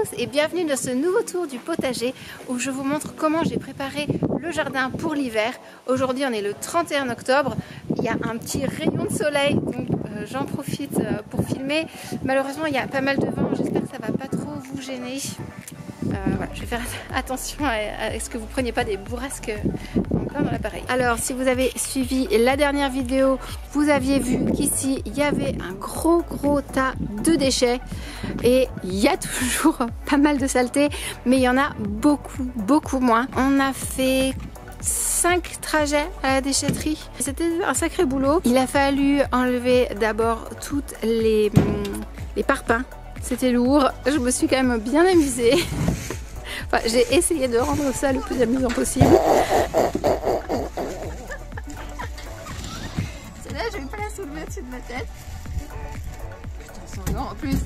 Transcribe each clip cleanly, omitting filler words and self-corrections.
tous et bienvenue dans ce nouveau tour du potager où je vous montre comment j'ai préparé le jardin pour l'hiver. Aujourd'hui on est le 31 octobre, il y a un petit rayon de soleil donc j'en profite pour filmer. Malheureusement il y a pas mal de vent, j'espère que ça va pas trop vous gêner. Voilà, je vais faire attention à ce que vous preniez pas des bourrasques en plein dans l'appareil. Alors si vous avez suivi la dernière vidéo, vous aviez vu qu'ici il y avait un gros tas de déchets et il y a toujours pas mal de saleté, mais il y en a beaucoup moins. On a fait 5 trajets à la déchetterie. C'était un sacré boulot. Il a fallu enlever d'abord toutes les parpaings. C'était lourd. Je me suis quand même bien amusée. Enfin, j'ai essayé de rendre ça le plus amusant possible. Celle-là, je vais pas la soulever au-dessus de ma tête. Putain, c'est long en plus.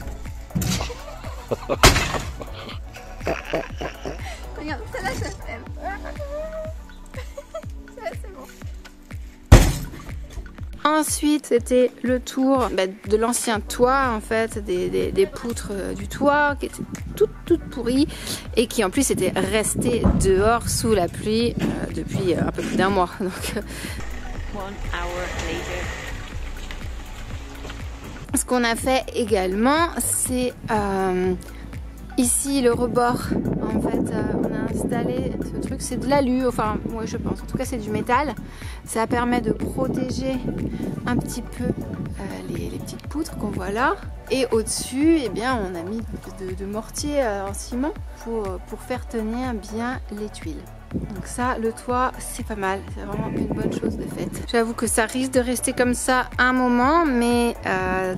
Regarde, celle-là, ça se lève. C'est bon. Ensuite, c'était le tour de l'ancien toit, en fait, des poutres du toit qui étaient toutes pourries et qui en plus étaient restées dehors sous la pluie depuis un peu plus d'un mois. Donc, 1 hour later. Ce qu'on a fait également, c'est ici le rebord. En fait, on a installé ce truc, c'est de l'alu, enfin, moi je pense, en tout cas c'est du métal. Ça permet de protéger un petit peu les petites poutres qu'on voit là. Et au-dessus, eh bien, on a mis de mortier en ciment pour faire tenir bien les tuiles. Donc ça, le toit, c'est pas mal, c'est vraiment une bonne chose de faite. J'avoue que ça risque de rester comme ça un moment, mais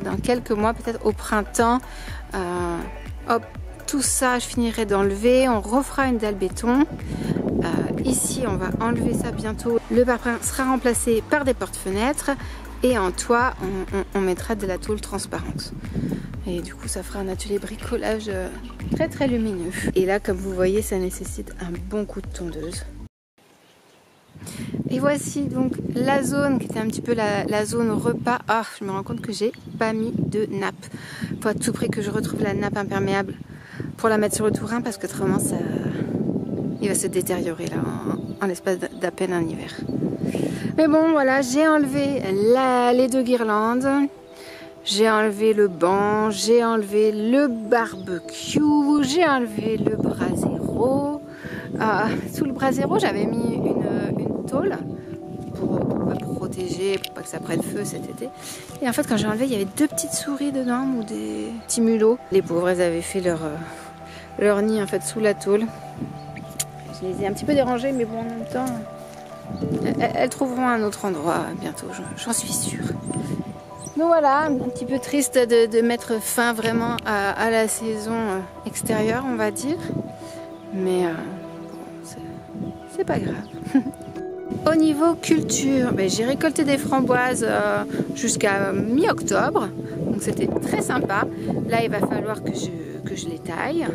dans quelques mois, peut-être au printemps, hop, tout ça, je finirai d'enlever. On refera une dalle béton. Ici, on va enlever ça bientôt. Le parpaing sera remplacé par des porte-fenêtres. Et en toit, on mettra de la tôle transparente. Et du coup, ça fera un atelier bricolage très lumineux. Et là, comme vous voyez, ça nécessite un bon coup de tondeuse. Et voici donc la zone qui était un petit peu la zone repas. Ah, je me rends compte que j'ai pas mis de nappe. Faut à tout prix que je retrouve la nappe imperméable pour la mettre sur le tourin parce que autrement ça, il va se détériorer là en l'espace d'à peine un hiver. Mais bon voilà, j'ai enlevé les 2 guirlandes, j'ai enlevé le banc, j'ai enlevé le barbecue, j'ai enlevé le brasero. Sous le brasero j'avais mis une tôle pour protéger, pour pas que ça prenne feu cet été. Et en fait quand j'ai enlevé il y avait 2 petites souris dedans ou des petits mulots. Les pauvres elles avaient fait leur nid en fait sous la tôle. Je les ai un petit peu dérangées mais bon en même temps elles trouveront un autre endroit bientôt, j'en suis sûre. Donc voilà, un petit peu triste de mettre fin vraiment à la saison extérieure on va dire. Mais bon, c'est pas grave. Au niveau culture, j'ai récolté des framboises jusqu'à mi-octobre, donc c'était très sympa. Là, il va falloir que je les taille.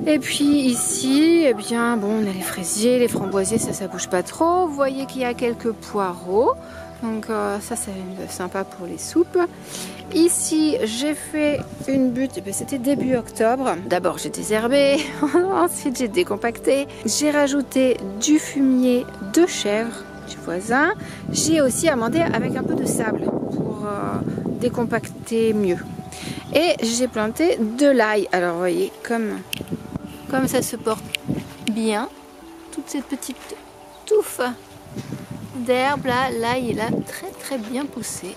Et puis ici, eh bien, bon, on a les fraisiers, les framboisiers, ça bouge pas trop. Vous voyez qu'il y a quelques poireaux, donc ça c'est sympa pour les soupes. Ici, j'ai fait une butte, c'était début octobre. D'abord, j'ai désherbé, ensuite j'ai décompacté. J'ai rajouté du fumier de chèvre du voisin. J'ai aussi amendé avec un peu de sable pour décompacter mieux. Et j'ai planté de l'ail. Alors, vous voyez, comme ça se porte bien, toutes ces petites touffes d'herbe là, l'ail est là très bien poussé.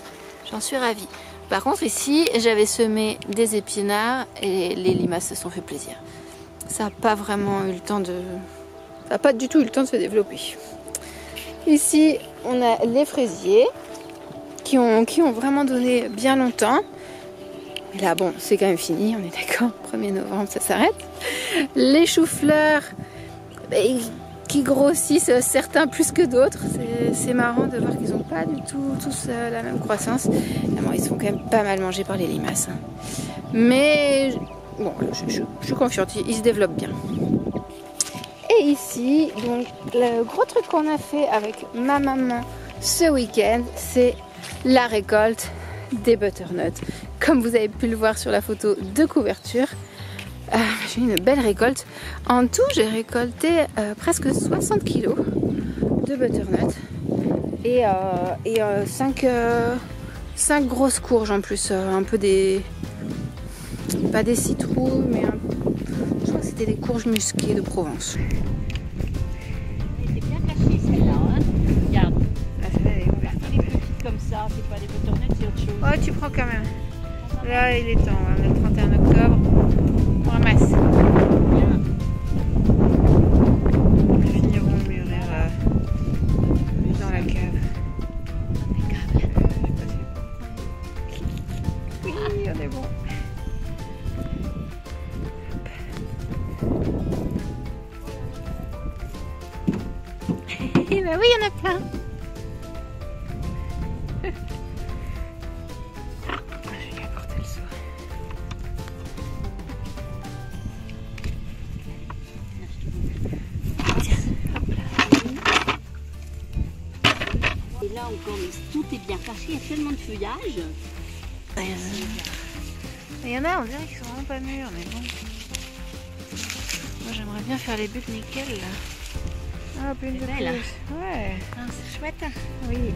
J'en suis ravie. Par contre ici j'avais semé des épinards et les limaces se sont fait plaisir. Ça n'a pas vraiment eu le temps de... Ça n'a pas du tout eu le temps de se développer. Ici on a les fraisiers qui ont vraiment donné bien longtemps. Et là bon c'est quand même fini, on est d'accord, 1er novembre ça s'arrête. Les choux-fleurs qui grossissent certains plus que d'autres. C'est marrant de voir qu'ils n'ont pas du tout tous la même croissance. Bon, ils sont quand même pas mal mangés par les limaces. Mais bon, je suis confiante, ils se développent bien. Et ici, donc le gros truc qu'on a fait avec ma maman ce week-end, c'est la récolte des butternuts. Comme vous avez pu le voir sur la photo de couverture, J'ai eu une belle récolte. En tout, j'ai récolté presque 60 kg de butternut et 5 grosses courges en plus. Un peu des... pas des citrouilles, mais je crois que c'était des courges musquées de Provence. Elle était bien cachée celle-là, hein. Regarde. Ah, celle-là, elle est ouverte. Les petites comme ça, c'est pas des butternuts, c'est autre chose. Oh, tu prends quand même. Là, il est temps. On est le 31 octobre. On ramasse. Ils finiront de mûrir dans la cave. Oui, on est bon. Et bah oui, il y en a plein. Je vais lui apporter le seau. Et là encore, mais tout est bien caché, il y a tellement de feuillage. Il y en a, on dirait qu'ils sont vraiment pas mûrs, mais bon. Moi j'aimerais bien faire les buts nickel là. Ah, une de plus. Ouais. Ah, c'est chouette. Oui.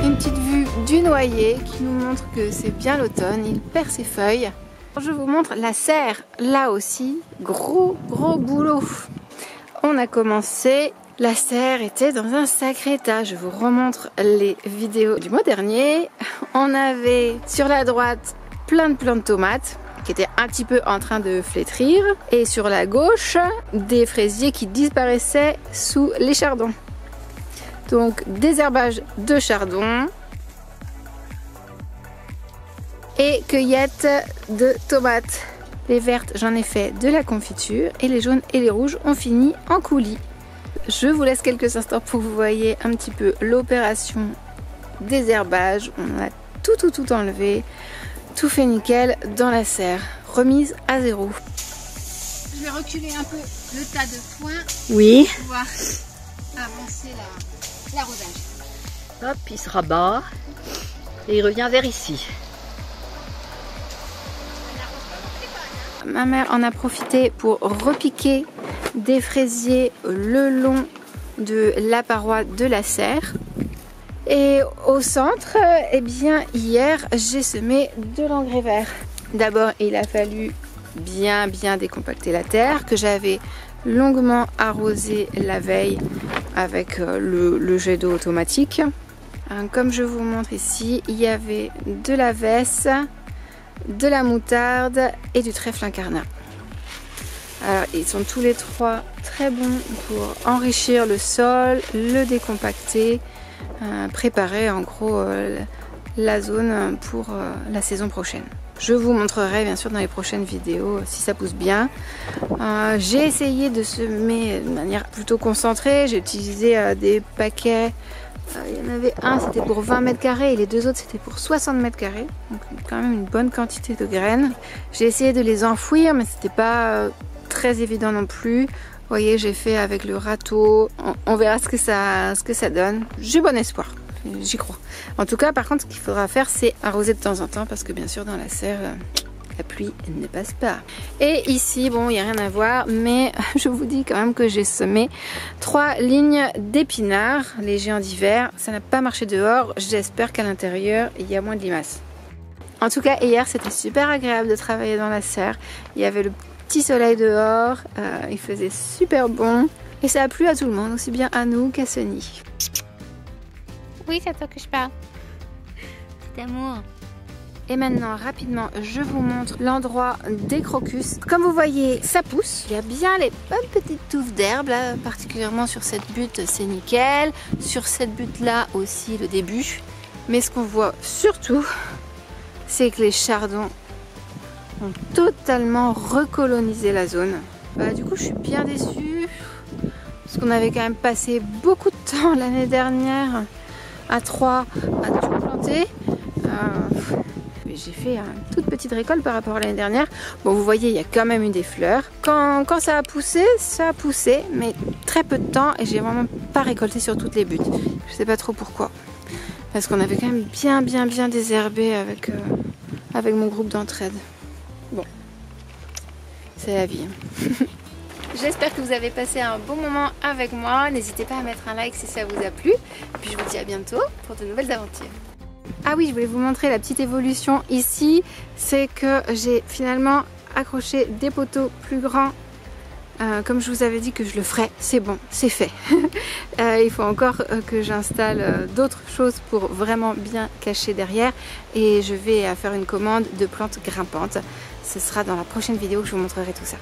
Une petite vue du noyer qui nous montre que c'est bien l'automne, il perd ses feuilles. Je vous montre la serre, là aussi, gros boulot. On a commencé, la serre était dans un sacré état. Je vous remontre les vidéos du mois dernier. On avait sur la droite plein de tomates qui étaient un petit peu en train de flétrir. Et sur la gauche, des fraisiers qui disparaissaient sous les chardons. Donc désherbage de chardon et cueillette de tomates. Les vertes, j'en ai fait de la confiture et les jaunes et les rouges ont fini en coulis. Je vous laisse quelques instants pour que vous voyez un petit peu l'opération désherbage. On a tout enlevé, tout fait nickel dans la serre, remise à zéro. Je vais reculer un peu le tas de foin Oui. pour pouvoir avancer l'arrosage. Hop, il se rabat et il revient vers ici. Ma mère en a profité pour repiquer des fraisiers le long de la paroi de la serre. Et au centre, eh bien, hier, j'ai semé de l'engrais vert. D'abord, il a fallu bien décompacter la terre que j'avais longuement arrosé la veille avec le jet d'eau automatique. Comme je vous montre ici, il y avait de la vesse, de la moutarde et du trèfle incarnat. Alors ils sont tous les trois très bons pour enrichir le sol, le décompacter, préparer en gros la zone pour la saison prochaine. Je vous montrerai bien sûr dans les prochaines vidéos si ça pousse bien. J'ai essayé de semer de manière plutôt concentrée. J'ai utilisé des paquets. Il y en avait un, c'était pour 20 mètres carrés et les deux autres, c'était pour 60 mètres carrés. Donc quand même une bonne quantité de graines. J'ai essayé de les enfouir, mais c'était pas très évident non plus. Vous voyez, j'ai fait avec le râteau. On verra ce que ça donne. J'ai bon espoir. J'y crois. En tout cas, par contre, ce qu'il faudra faire, c'est arroser de temps en temps parce que bien sûr, dans la serre, la pluie ne passe pas. Et ici, bon, il n'y a rien à voir, mais je vous dis quand même que j'ai semé 3 lignes d'épinards, les géants d'hiver. Ça n'a pas marché dehors. J'espère qu'à l'intérieur, il y a moins de limaces. En tout cas, hier, c'était super agréable de travailler dans la serre. Il y avait le petit soleil dehors, il faisait super bon. Et ça a plu à tout le monde, aussi bien à nous qu'à Sunny. Oui, c'est à toi que je parle. Petit amour. Et maintenant, rapidement, je vous montre l'endroit des crocus. Comme vous voyez, ça pousse. Il y a bien les bonnes petites touffes d'herbe, là, particulièrement sur cette butte, c'est nickel. Sur cette butte-là aussi, le début. Mais ce qu'on voit surtout, c'est que les chardons ont totalement recolonisé la zone. Bah, du coup, je suis bien déçue parce qu'on avait quand même passé beaucoup de temps l'année dernière à 3 à tout planter. J'ai fait une toute petite récolte par rapport à l'année dernière. Bon, vous voyez, il y a quand même eu des fleurs. Quand ça a poussé, mais très peu de temps et j'ai vraiment pas récolté sur toutes les buttes. Je sais pas trop pourquoi. Parce qu'on avait quand même bien désherbé avec mon groupe d'entraide. Bon, c'est la vie. J'espère que vous avez passé un bon moment avec moi. N'hésitez pas à mettre un like si ça vous a plu. Et puis je vous dis à bientôt pour de nouvelles aventures. Ah oui, je voulais vous montrer la petite évolution ici. C'est que j'ai finalement accroché des poteaux plus grands. Comme je vous avais dit que je le ferais, c'est bon, c'est fait. Il faut encore que j'installe d'autres choses pour vraiment bien cacher derrière. Et je vais faire une commande de plantes grimpantes. Ce sera dans la prochaine vidéo que je vous montrerai tout ça.